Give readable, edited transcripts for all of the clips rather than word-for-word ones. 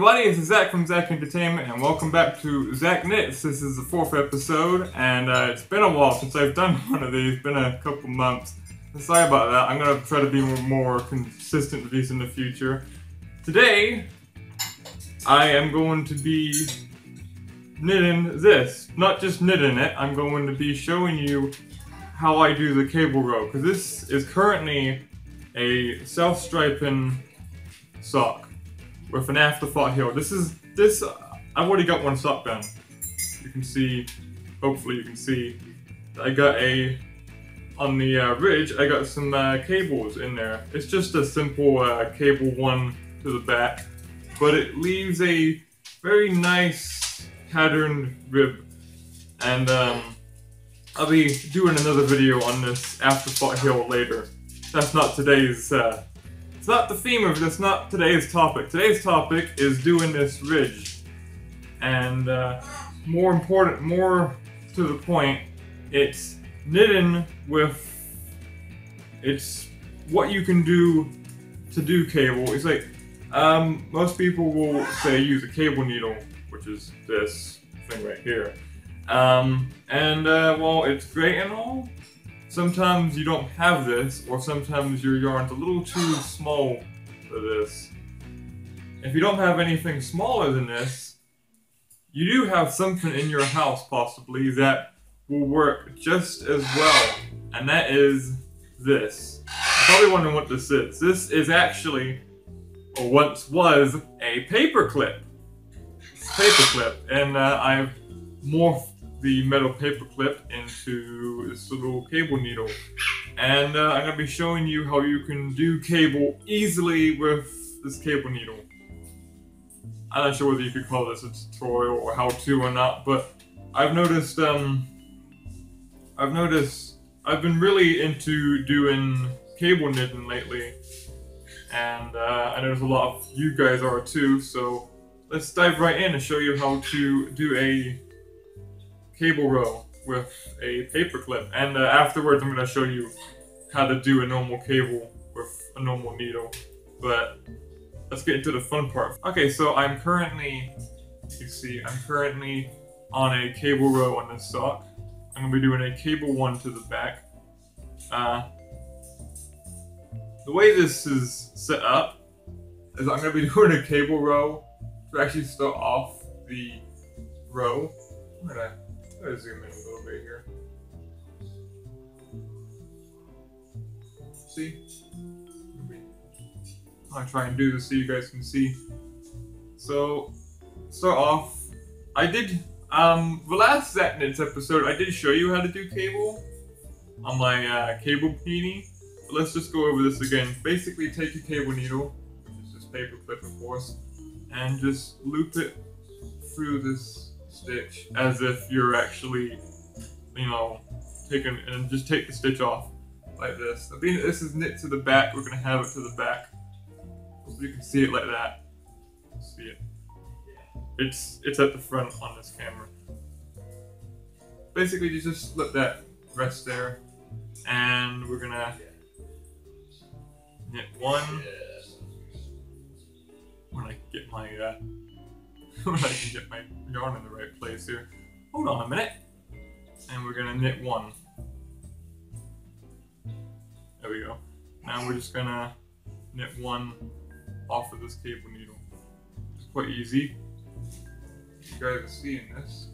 everybody, this is Zach from Zach Entertainment, and welcome back to Zach Knits. This is the 4th episode, and it's been a while since I've done one of these. It's been a couple months. Sorry about that. I'm going to try to be more consistent with these in the future. Today, I am going to be knitting this. Not just knitting it, I'm going to be showing you how I do the cable row, because this is currently a self-striping sock with an afterthought heel. I've already got one sock done. You can see, hopefully you can see, I got on the ridge, I got some cables in there. It's just a simple cable one to the back, but it leaves a very nice patterned rib. And I'll be doing another video on this afterthought heel later. That's not today's, it's not the theme of this, not today's topic. Today's topic is doing this ridge. And more to the point, it's knitting with, it's what you can do to do cable. It's like, most people will say use a cable needle, which is this thing right here. Well, it's great and all. Sometimes you don't have this, or sometimes your yarn's a little too small for this. If you don't have anything smaller than this, you do have something in your house possibly that will work just as well, and that is this. You're probably wondering what this is. This is actually, or once was, a paper clip. And I've morphed the metal paper clip into this little cable needle. And I'm going to be showing you how you can do cable easily with this cable needle. I'm not sure whether you could call this a tutorial or how to or not, but I've noticed, I've been really into doing cable knitting lately. And I know there's a lot of you guys are too, so let's dive right in and show you how to do a cable row with a paper clip, and afterwards I'm going to show you how to do a normal cable with a normal needle. But let's get into the fun part. Okay, so I'm currently, you see, I'm currently on a cable row on this sock. I'm going to be doing a cable one to the back. The way this is set up is I'm going to be doing a cable row to actually start off the row. I'm going to zoom in a little bit here. See? I'll try and do this so you guys can see. So, start off. I did, the last Zach Knits episode, I did show you how to do cable on my cable panini. But let's just go over this again. Basically, take your cable needle, which is this paper clip, of course, and just loop it through this stitch as if you're actually, you know, and just take the stitch off like this. Being that this is knit to the back, we're going to have it to the back. So you can see it like that. See it. It's at the front on this camera. Basically, you just let that rest there, and we're going to knit one. When I get my when I can get my yarn in the right place here. Hold on a minute. And we're gonna knit one. There we go. Now we're just gonna knit one off of this cable needle. It's quite easy. You guys are seeing this.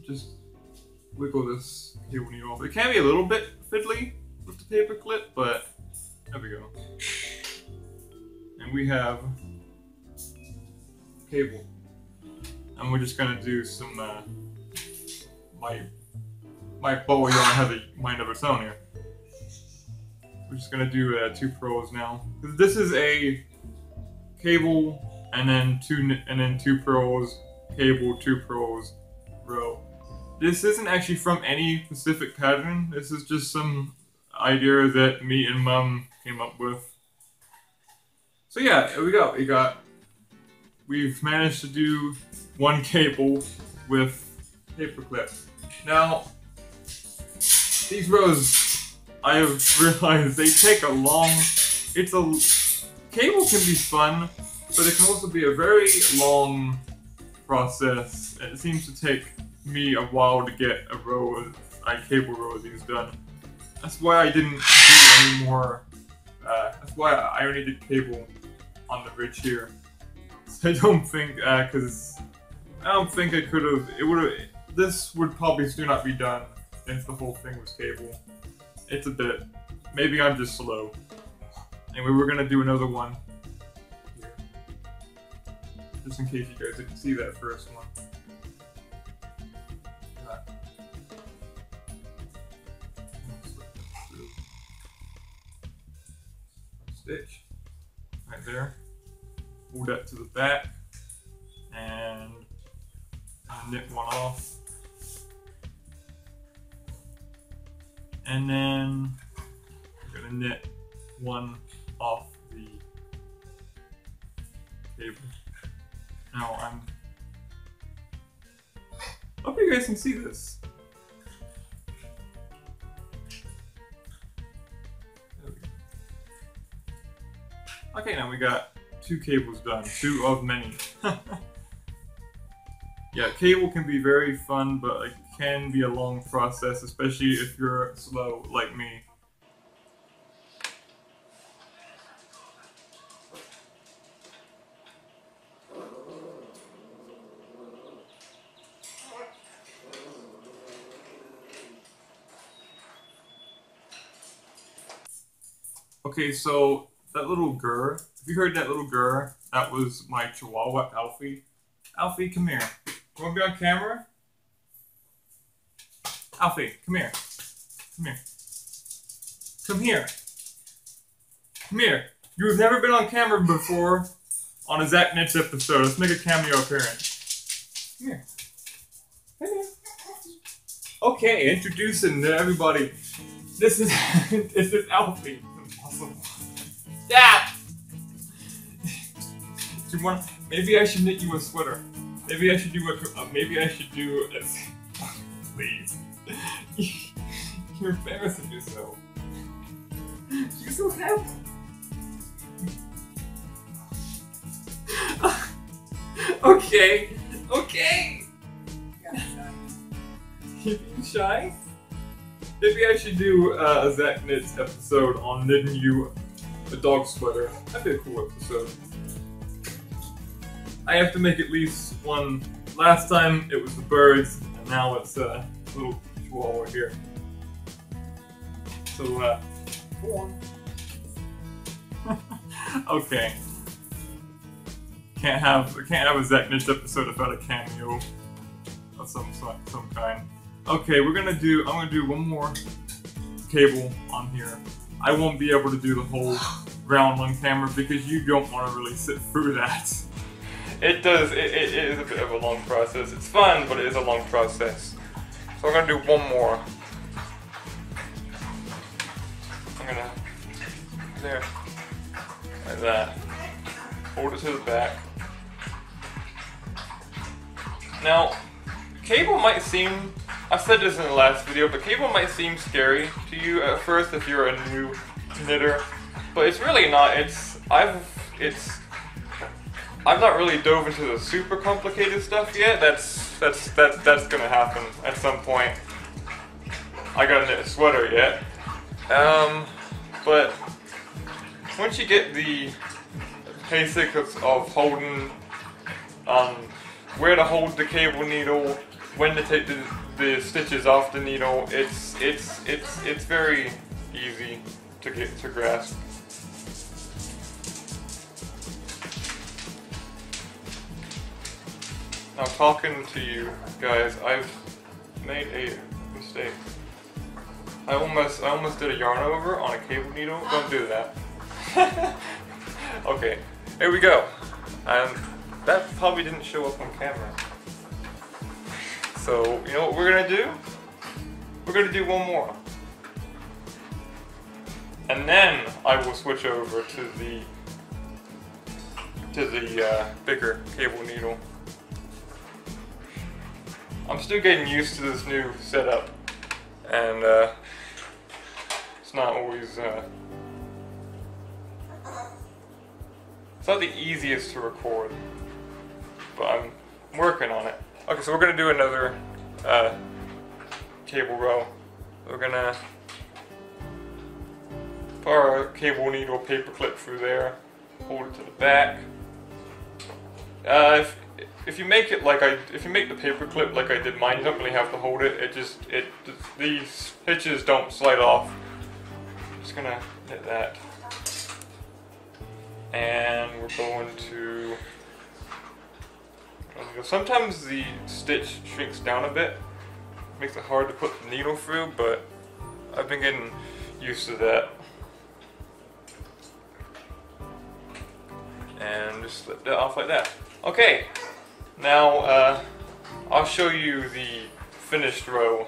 Just wiggle this cable needle off. It can be a little bit fiddly with the paper clip, but there we go. And we have cable. And we're just gonna do some, my bow yarn has a mind of its own here. We're just gonna do 2 purls now. This is a cable, and then 2 purls, cable, 2 purls, row. This isn't actually from any specific pattern. This is just some idea that me and Mom came up with. So yeah, here we go. We've managed to do one cable with paper clip. Now, these rows, I have realized they take a long cable can be fun, but it can also be a very long process. It seems to take me a while to get a row of cable row of these done. That's why I didn't do any more. That's why I only did cable on the ridge here. So I don't think, because I don't think I could have. It would have. This would probably still not be done if the whole thing was cable. It's a bit. Maybe I'm just slow. Anyway, we're gonna do another one here, just in case you guys didn't see that first one. Stitch right there. Pull that to the back and knit one off. And then we're gonna knit one off the cable. Now hope you guys can see this. There we go. Okay, now we got 2 cables done. 2 of many. Yeah, cable can be very fun, but it can be a long process, especially if you're slow like me. Okay, so that little grr, if you heard that little grr, that was my Chihuahua, Alfie. Alfie, come here. You wanna be on camera? Alfie, come here. Come here. Come here. Come here. You've never been on camera before on a Zach Knits episode. Let's make a cameo appearance. Come here. Come here. Okay, introducing to everybody. This is this is Alfie. Awesome. Yeah. Do you want? Maybe I should knit you a sweater. Maybe I should do maybe I should do a. Please. You're embarrassing yourself. You're so happy. Okay. Okay. You're being shy? Maybe I should do a Zach Knits episode on knitting you a dog sweater. That'd be a cool episode. I have to make at least one. Last time it was the birds, and now it's a little chihuahua here. So, go on. Okay. Can't have a Zach Knits episode without a cameo of some kind. Okay, I'm gonna do one more cable on here. I won't be able to do the whole round on camera because you don't want to really sit through that. It is a bit of a long process. It's fun, but it is a long process. So I'm gonna do one more. I'm gonna, there, like that. Hold it to the back. Now, cable might seem, I said this in the last video, but cable might seem scary to you at first if you're a new knitter, but it's really not. I've not really dove into the super complicated stuff yet. That's gonna happen at some point. I gotta knit a sweater yet. But once you get the basics of holding, where to hold the cable needle, when to take the stitches off the needle, it's very easy to get to grasp. Now talking to you guys, I've made a mistake. I almost did a yarn over on a cable needle. Don't do that. Okay, here we go. That probably didn't show up on camera. So, you know what we're gonna do? We're gonna do one more. And then I will switch over to the bigger cable needle. I'm still getting used to this new setup, and it's not always It's not the easiest to record, but I'm working on it. Okay, so we're gonna do another cable row. We're gonna put our cable needle paper clip through there, hold it to the back. If you make it like if you make the paper clip like I did mine, you don't really have to hold it. These hitches don't slide off. Just gonna hit that, and we're going to. Sometimes the stitch shrinks down a bit, makes it hard to put the needle through, but I've been getting used to that. And just slip that off like that. Okay, now I'll show you the finished row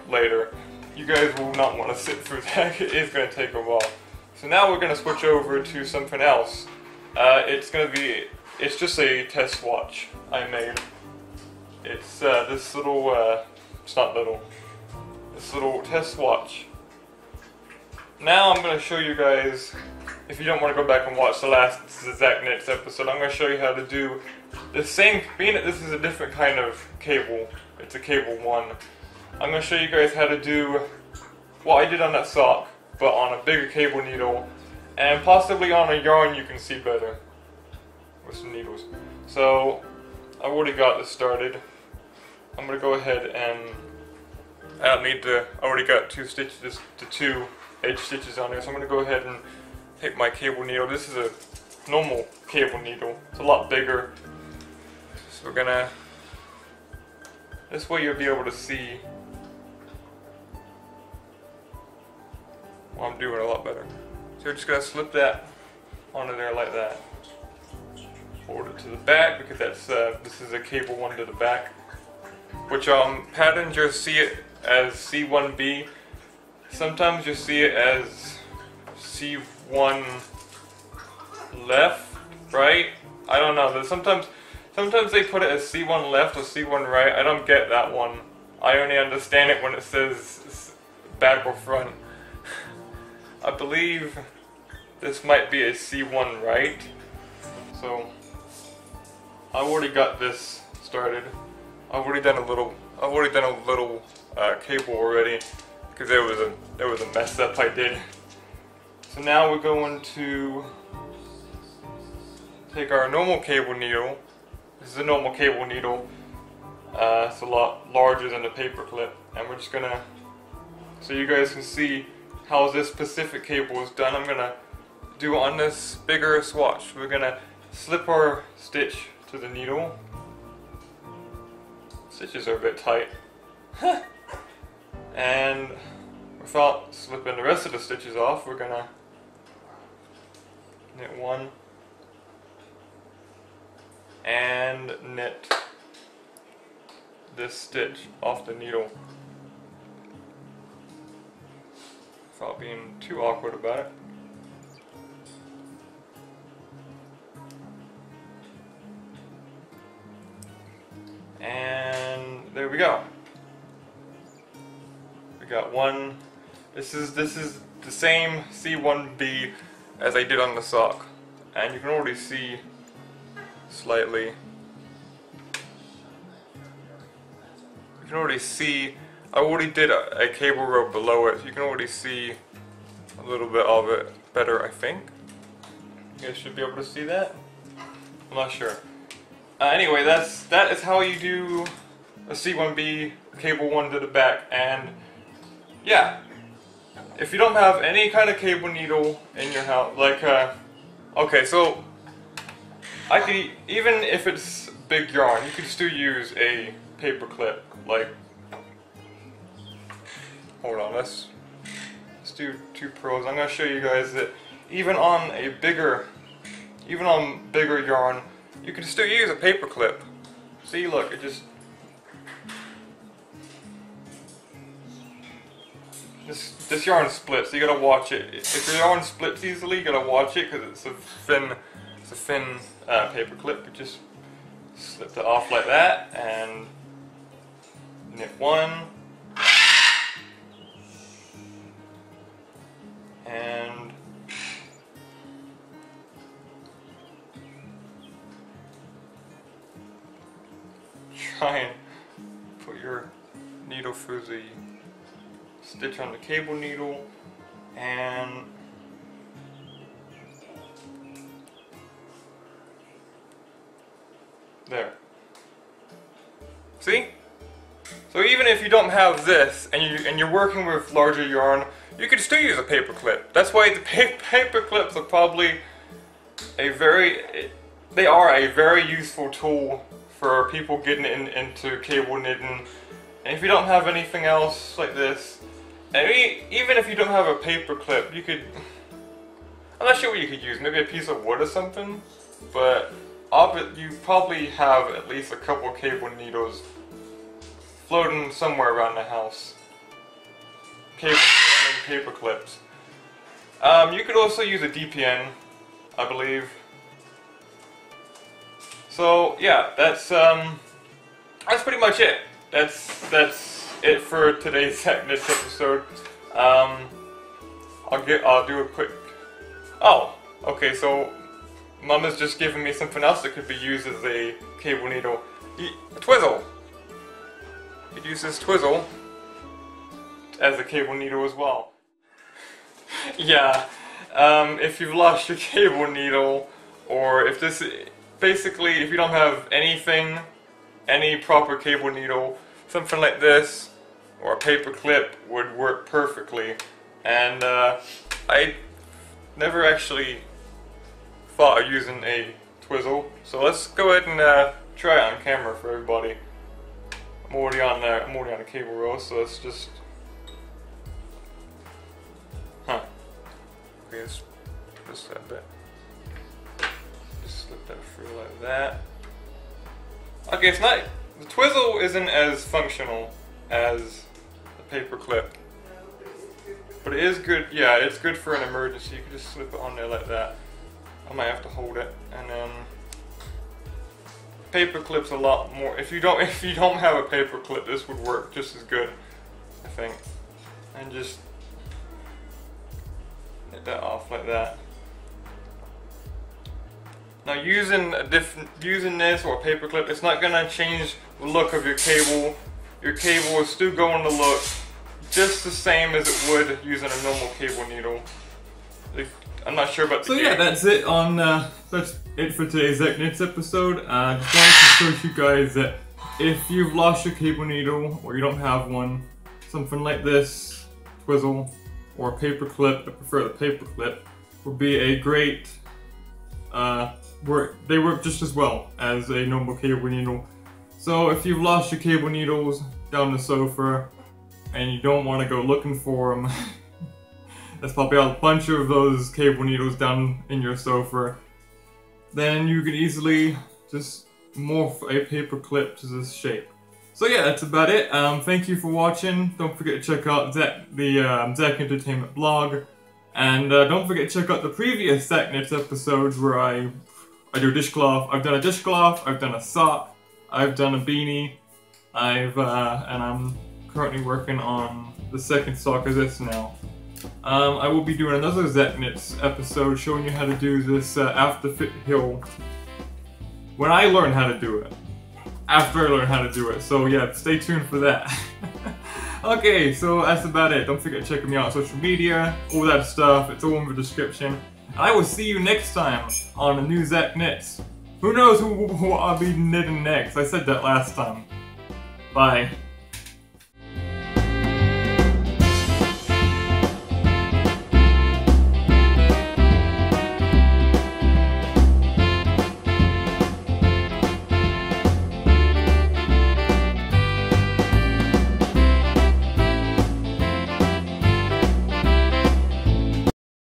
later. You guys will not want to sit through that. It is going to take a while. So now we're going to switch over to something else. It's just a test watch I made. It's this little, it's not little, this little test watch. Now I'm going to show you guys, if you don't want to go back and watch the last Zach Knits episode, I'm going to show you how to do the same, being that this is a different kind of cable, it's a cable 1. I'm going to show you guys how to do what I did on that sock, but on a bigger cable needle, and possibly on a yarn you can see better with some needles. So I've already got this started. I'm going to go ahead and I already got 2 stitches, the 2 edge stitches on there, so I'm going to go ahead and take my cable needle. This is a normal cable needle. It's a lot bigger. So we're gonna, this way you'll be able to see what I'm doing a lot better. So we're just gonna slip that onto there like that. Hold it to the back because that's this is a cable 1 to the back. Which patterns you'll see it as C1B. Sometimes you'll see it as C1 left, right? I don't know. Sometimes they put it as C1 left or C1 right. I don't get that one. I only understand it when it says back or front. I believe this might be a C1 right. So I've already got this started. I've already done a little cable already because there was a mess up I did. So now we're going to take our normal cable needle. This is a normal cable needle. It's a lot larger than the paper clip, and we're just gonna, so you guys can see how this specific cable is done. I'm gonna do on this bigger swatch. We're gonna slip our stitch to the needle. Stitches are a bit tight. And without slipping the rest of the stitches off, we're gonna knit 1 and knit this stitch off the needle without being too awkward about it. And there we go. We got 1. This is the same C1B as I did on the sock, and you can already see slightly. You can already see. I already did a cable row below it, so you can already see a little bit of it better, I think. You guys should be able to see that. I'm not sure. Anyway, that is how you do a C1B cable 1 to the back, and yeah. If you don't have any kind of cable needle in your house, like, okay, so I could, even if it's big yarn, you could still use a paper clip. Like, hold on, let's do 2 pros. I'm gonna show you guys that even on bigger yarn, you can still use a paper clip. See, look, it just. This yarn splits, so you gotta watch it. If your yarn splits easily, you gotta watch it because it's a thin paper clip. You just slip it off like that and knit 1 and try and put your needle through the stitch on the cable needle, and there. See? So even if you don't have this and you're working with larger yarn, you could still use a paper clip. That's why the paper clips are probably a very useful tool for people getting into cable knitting. And if you don't have anything else like this, and even if you don't have a paper clip, you could, I'm not sure what you could use, maybe a piece of wood or something, but you probably have at least a couple cable needles floating somewhere around the house. Paper clips. You could also use a DPN, I believe. So yeah, that's pretty much it. That's it for today's Zach Knits episode. I'll do a quick. Oh, okay. So Mama's just giving me something else that could be used as a cable needle. A twizzle. You could use this twizzle as a cable needle as well. Yeah. If you've lost your cable needle, or if this, basically, if you don't have any proper cable needle, something like this or a paper clip would work perfectly. And I never actually thought of using a twizzle, so let's go ahead and try it on camera for everybody. I'm already on the cable roll, so let's just. Okay, let's twist that bit. Just slip that through like that. Okay, it's not. The twizzle isn't as functional as the paper clip, but it is good. Yeah, it's good for an emergency. You can just slip it on there like that. I might have to hold it, and then paper clip's a lot more. If you don't have a paper clip, this would work just as good, I think. And just get that off like that. Now using this or a paper clip, it's not gonna change the look of your cable. Your cable is still going to look just the same as it would using a normal cable needle. I'm not sure about the cable. Yeah, that's it on that's it for today's Zach Knits episode. Just wanted to show you guys that if you've lost your cable needle or you don't have one, something like this twizzle or a paper clip, I prefer the paper clip, would be a great they work just as well as a normal cable needle. So if you've lost your cable needles down the sofa and you don't want to go looking for them, there's probably a bunch of those cable needles down in your sofa, then you can easily just morph a paper clip to this shape. So yeah, that's about it. Thank you for watching. Don't forget to check out the Zach Entertainment blog. And don't forget to check out the previous Zach Knits episodes where I do dishcloth. I've done a dishcloth, I've done a sock, I've done a beanie, and I'm currently working on the second sock of this now. I will be doing another Zach Knits episode showing you how to do this after fit heel when I learn how to do it. After I learn how to do it. So yeah, stay tuned for that. Okay, so that's about it. Don't forget to check me out on social media, all that stuff. It's all in the description. And I will see you next time on a new Zach Knits. Who knows who I'll be knitting next? I said that last time. Bye.